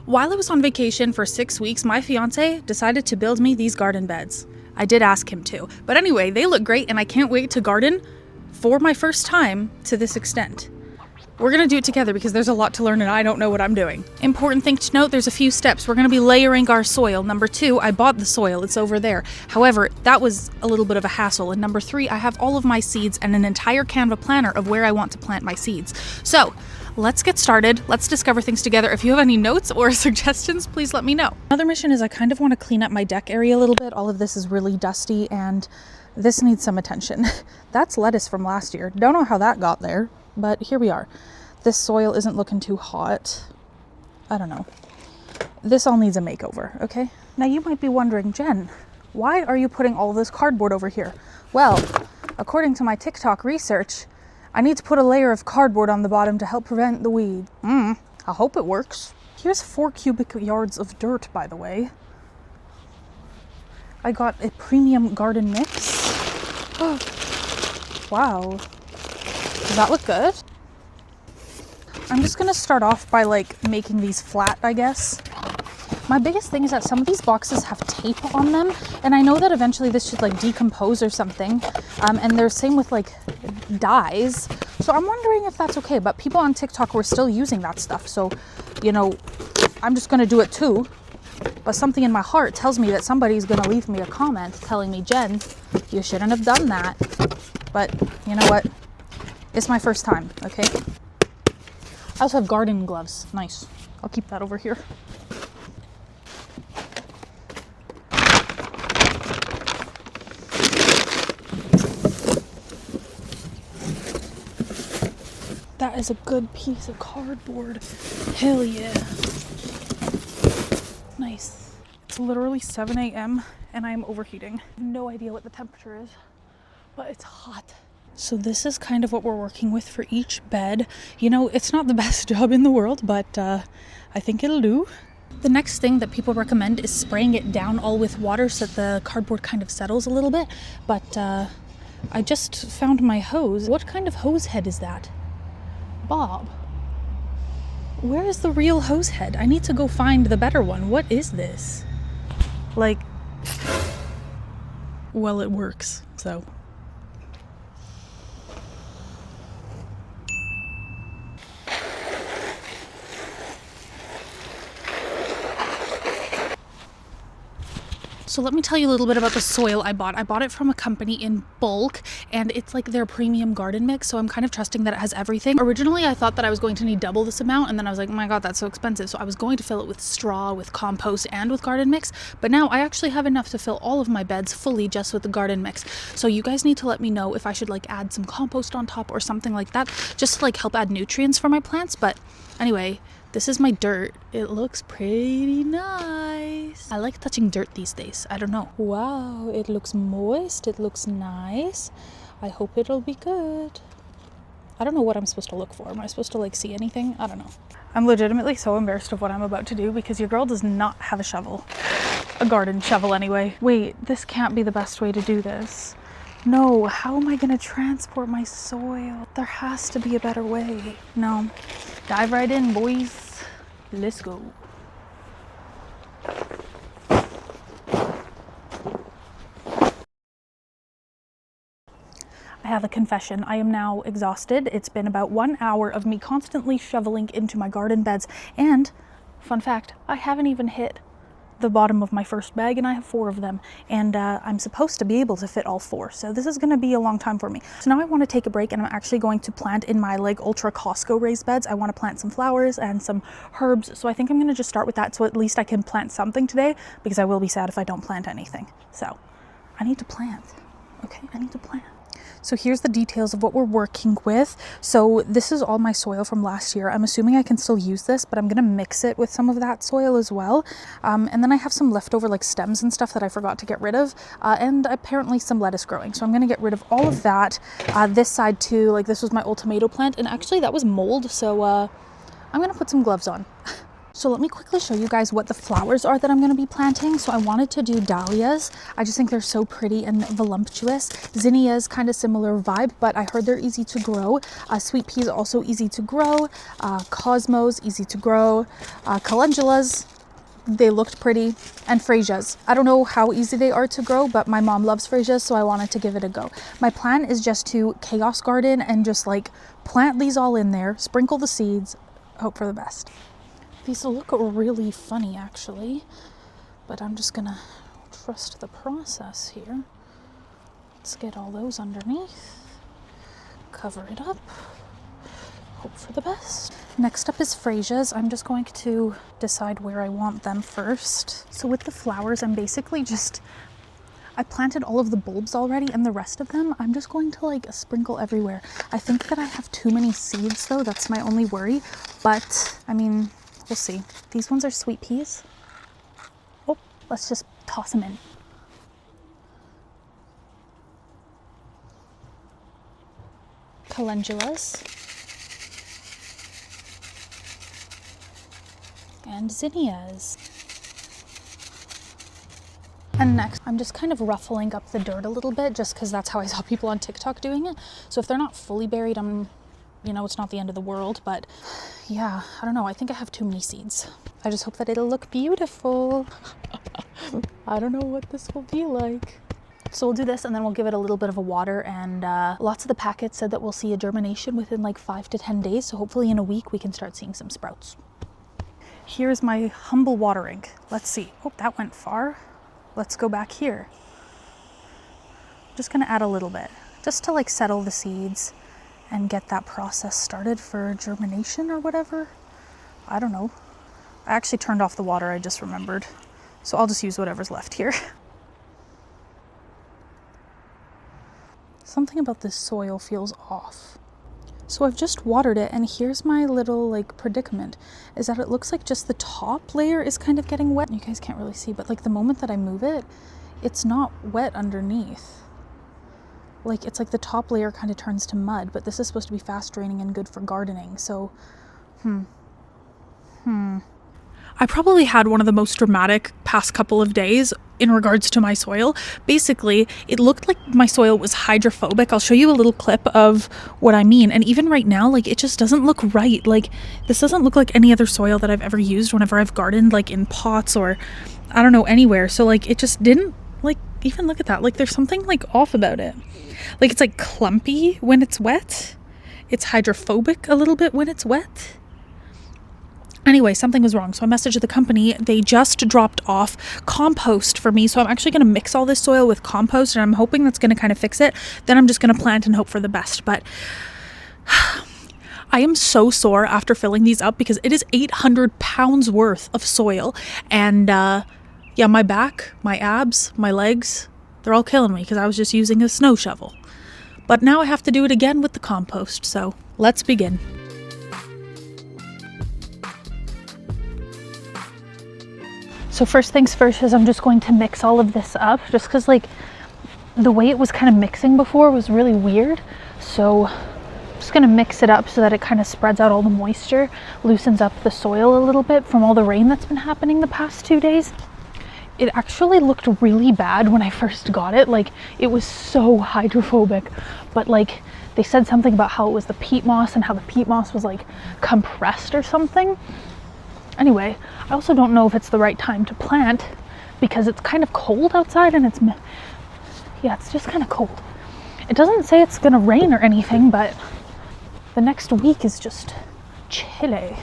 While I was on vacation for 6 weeks, my fiance decided to build me these garden beds. I did ask him to. But anyway, they look great and I can't wait to garden for my first time to this extent. We're gonna do it together because there's a lot to learn and I don't know what I'm doing. Important thing to note, there's a few steps. We're gonna be layering our soil. Number 2, I bought the soil, it's over there. However, that was a little bit of a hassle. And number 3, I have all of my seeds and an entire Canva planner of where I want to plant my seeds. So, let's get started. Let's discover things together. If you have any notes or suggestions, please let me know. Another mission is I kind of want to clean up my deck area a little bit. All of this is really dusty and this needs some attention. That's lettuce from last year. Don't know how that got there, but here we are. This soil isn't looking too hot. I don't know. This all needs a makeover, okay? Now you might be wondering, Jen, why are you putting all this cardboard over here? Well, according to my TikTok research, I need to put a layer of cardboard on the bottom to help prevent the weed. I hope it works. Here's 4 cubic yards of dirt, by the way. I got a premium garden mix. Oh, wow. Does that look good? I'm just gonna start off by like making these flat, I guess. My biggest thing is that some of these boxes have tape on them, and I know that eventually this should like decompose or something. And they're same with like dyes. So I'm wondering if that's okay, but people on TikTok were still using that stuff. So, you know, I'm just gonna do it too. But something in my heart tells me that somebody's gonna leave me a comment telling me, Jen, you shouldn't have done that. But you know what? It's my first time, okay? I also have garden gloves. Nice. I'll keep that over here. That is a good piece of cardboard. Hell yeah. Nice. It's literally 7 a.m. and I'm overheating. I have no idea what the temperature is, but it's hot. So this is kind of what we're working with for each bed. You know, it's not the best job in the world, but I think it'll do. The next thing that people recommend is spraying it down all with water so that the cardboard kind of settles a little bit. But I just found my hose. What kind of hose head is that? Bob, where is the real hose head? I need to go find the better one. What is this? Like, well, it works, so. So let me tell you a little bit about the soil I bought. I bought it from a company in bulk and it's like their premium garden mix. So I'm kind of trusting that it has everything. Originally, I thought that I was going to need double this amount. And then I was like, oh my God, that's so expensive. So I was going to fill it with straw, with compost and with garden mix. But now I actually have enough to fill all of my beds fully just with the garden mix. So you guys need to let me know if I should like add some compost on top or something like that, just to like help add nutrients for my plants. But anyway, this is my dirt. It looks pretty nice. I like touching dirt these days. I don't know. Wow, it looks moist. It looks nice. I hope it'll be good. I don't know what I'm supposed to look for. Am I supposed to like see anything? I don't know. I'm legitimately so embarrassed of what I'm about to do because your girl does not have a shovel. A garden shovel anyway. Wait, this can't be the best way to do this. No, how am I gonna transport my soil? There has to be a better way. No, dive right in, boys. Let's go. I have a confession. I am now exhausted. It's been about 1 hour of me constantly shoveling into my garden beds. And, fun fact, I haven't even hit the bottom of my first bag and I have 4 of them and I'm supposed to be able to fit all 4, so this is going to be a long time for me. So now I want to take a break and I'm actually going to plant in my like ultra Costco raised beds. I want to plant some flowers and some herbs, so I think I'm going to just start with that so at least I can plant something today because I will be sad if I don't plant anything. So I need to plant. Okay, I need to plant. So here's the details of what we're working with. So this is all my soil from last year. I'm assuming I can still use this, but I'm gonna mix it with some of that soil as well. And then I have some leftover like stems and stuff that I forgot to get rid of, and apparently some lettuce growing. So I'm gonna get rid of all of that. This side too, like this was my old tomato plant, and actually that was mold, so I'm gonna put some gloves on. So let me quickly show you guys what the flowers are that I'm going to be planting. So I wanted to do dahlias. I just think they're so pretty and voluptuous. Zinnias, kind of similar vibe, but I heard they're easy to grow. Sweet peas also easy to grow. Cosmos, easy to grow. Calendulas, they looked pretty. And freesias. I don't know how easy they are to grow, but my mom loves freesias, so I wanted to give it a go. My plan is just to chaos garden and just like plant these all in there, sprinkle the seeds, hope for the best. These will look really funny actually, but I'm just gonna trust the process here. Let's get all those underneath, cover it up, hope for the best. Next up is freesias. I'm just going to decide where I want them first. So with the flowers, I'm basically I planted all of the bulbs already, and the rest of them I'm just going to like sprinkle everywhere. I think that I have too many seeds though, that's my only worry, but I mean, we'll see. These ones are sweet peas. Oh, let's just toss them in. Calendulas. And zinnias. And next, I'm just kind of ruffling up the dirt a little bit just because that's how I saw people on TikTok doing it. So if they're not fully buried, it's not the end of the world, but yeah, I don't know. I think I have too many seeds. I just hope that it'll look beautiful. I don't know what this will be like. So we'll do this and then we'll give it a little bit of a water, and lots of the packets said that we'll see a germination within like 5 to 10 days. So hopefully in a week we can start seeing some sprouts. Here's my humble watering. Let's see. Oh, that went far. Let's go back here. Just gonna add a little bit just to like settle the seeds and get that process started for germination or whatever. I don't know. I actually turned off the water, I just remembered. So I'll just use whatever's left here. Something about this soil feels off. So I've just watered it, and here's my little like predicament, is that it looks like just the top layer is kind of getting wet. You guys can't really see, but like the moment that I move it, it's not wet underneath. Like it's like the top layer kind of turns to mud, but this is supposed to be fast draining and good for gardening. So, I probably had one of the most dramatic past couple of days in regards to my soil. Basically, it looked like my soil was hydrophobic. I'll show you a little clip of what I mean. And even right now, like it just doesn't look right. Like this doesn't look like any other soil that I've ever used whenever I've gardened, like in pots or I don't know, anywhere. So like it just didn't, like, even look at that. Like there's something like off about it. Like it's like clumpy when it's wet. It's hydrophobic a little bit when it's wet. Anyway, something was wrong. So I messaged the company. They just dropped off compost for me. So I'm actually going to mix all this soil with compost, and I'm hoping that's going to kind of fix it. Then I'm just going to plant and hope for the best. But I am so sore after filling these up because it is 800 pounds worth of soil. And yeah, my back, my abs, my legs, they're all killing me because I was just using a snow shovel. But now I have to do it again with the compost. So let's begin. So first things first is I'm just going to mix all of this up, just because like the way it was kind of mixing before was really weird. So I'm just going to mix it up so that it kind of spreads out all the moisture, loosens up the soil a little bit from all the rain that's been happening the past 2 days. It actually looked really bad when I first got it. Like it was so hydrophobic, but like they said something about how it was the peat moss and how the peat moss was like compressed or something. Anyway, I also don't know if it's the right time to plant because it's kind of cold outside, and it's just kind of cold. It doesn't say it's gonna rain or anything, but the next week is just chilly.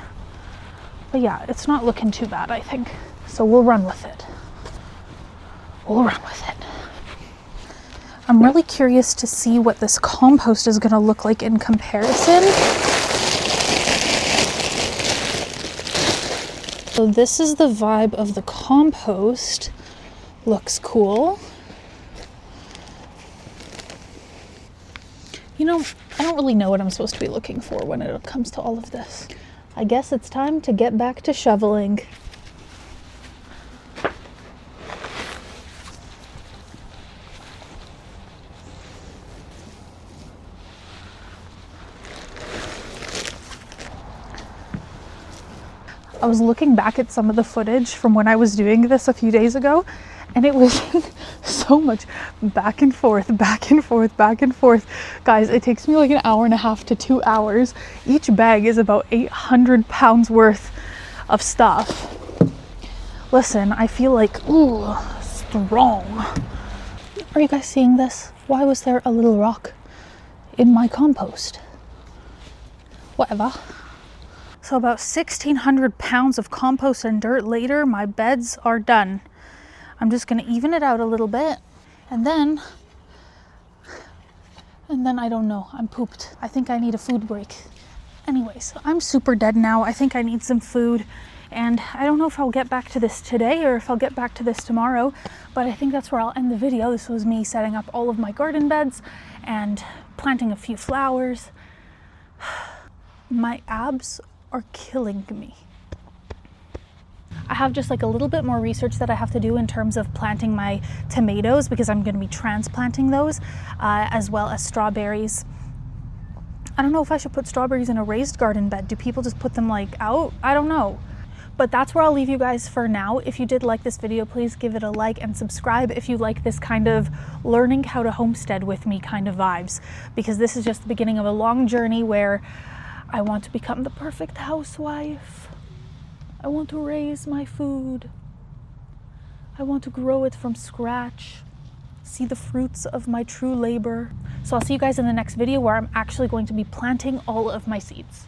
But yeah, it's not looking too bad, I think. So we'll run with it. I'm really curious to see what this compost is gonna look like in comparison. So this is the vibe of the compost. Looks cool. You know, I don't really know what I'm supposed to be looking for when it comes to all of this. I guess it's time to get back to shoveling. I was looking back at some of the footage from when I was doing this a few days ago, and it was so much back and forth, back and forth, back and forth. Guys, it takes me like an hour and a half to 2 hours. Each bag is about 800 pounds worth of stuff. Listen, I feel like, ooh, strong. Are you guys seeing this? Why was there a little rock in my compost? Whatever. So about 1,600 pounds of compost and dirt later, my beds are done. I'm just gonna even it out a little bit, and then I don't know, I'm pooped. I think I need a food break. Anyways, I'm super dead now. I think I need some food, and I don't know if I'll get back to this today or if I'll get back to this tomorrow, but I think that's where I'll end the video. This was me setting up all of my garden beds and planting a few flowers. My abs are killing me. I have just like a little bit more research that I have to do in terms of planting my tomatoes, because I'm going to be transplanting those, as well as strawberries. I don't know if I should put strawberries in a raised garden bed. Do people just put them like out? I don't know. But that's where I'll leave you guys for now. If you did like this video, please give it a like and subscribe if you like this kind of learning how to homestead with me kind of vibes, because this is just the beginning of a long journey where I want to become the perfect housewife. I want to raise my food. I want to grow it from scratch. See the fruits of my true labor. So I'll see you guys in the next video where I'm actually going to be planting all of my seeds.